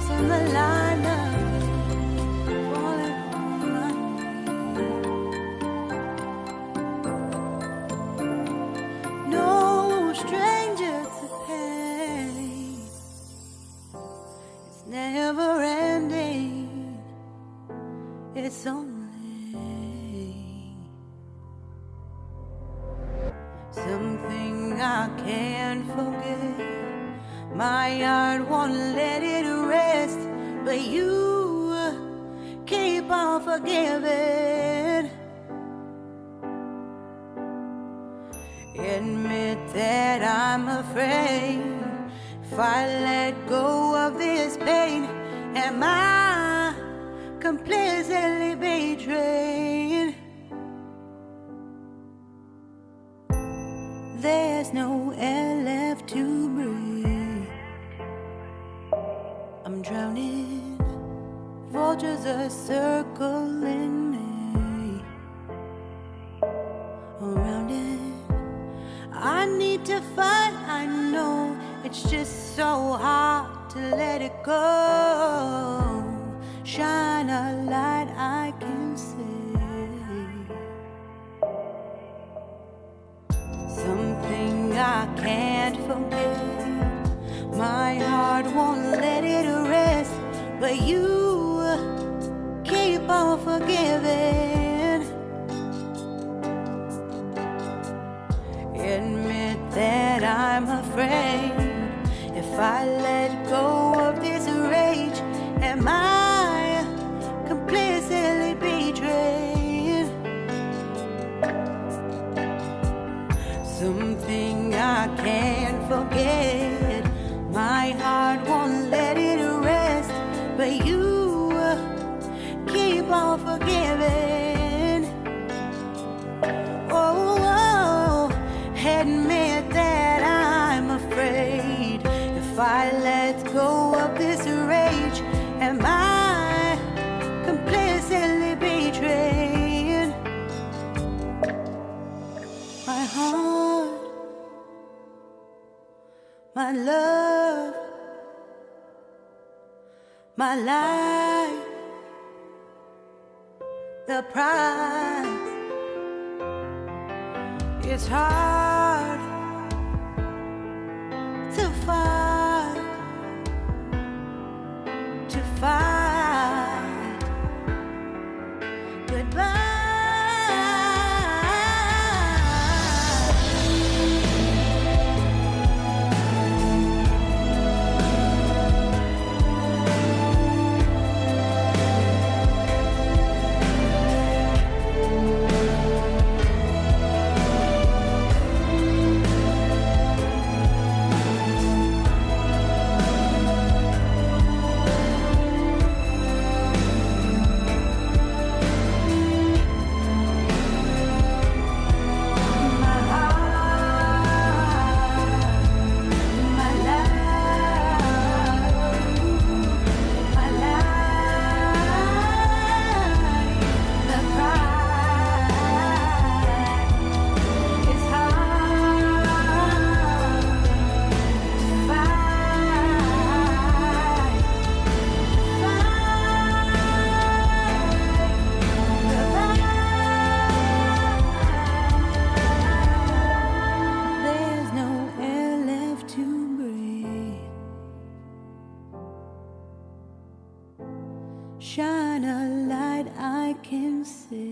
crossing the line now. No stranger to pain. It's never ending. It's only something I can't forget. My heart won't let it rest, but you keep on forgiving. Admit that I'm afraid. If I let go of this pain, am I completely betrayed? There's no air left to breathe. I'm drowning. Vultures are circling me. Around it, I need to fight. I know it's just so hard to let it go. Shine a light I can see. Something I can't forget. My heart won't let it rest, but you keep on forgiving. Admit that I'm afraid. If I let go of this rage, am I completely betrayed? Something I can't forget. My heart won't let it rest, but you keep on forgiving. Oh, admit that I'm afraid. If I let go of this rage, am I completely betrayed? My heart, my love, my life, the price. It's hard to fight, goodbye. Shine a light I can see.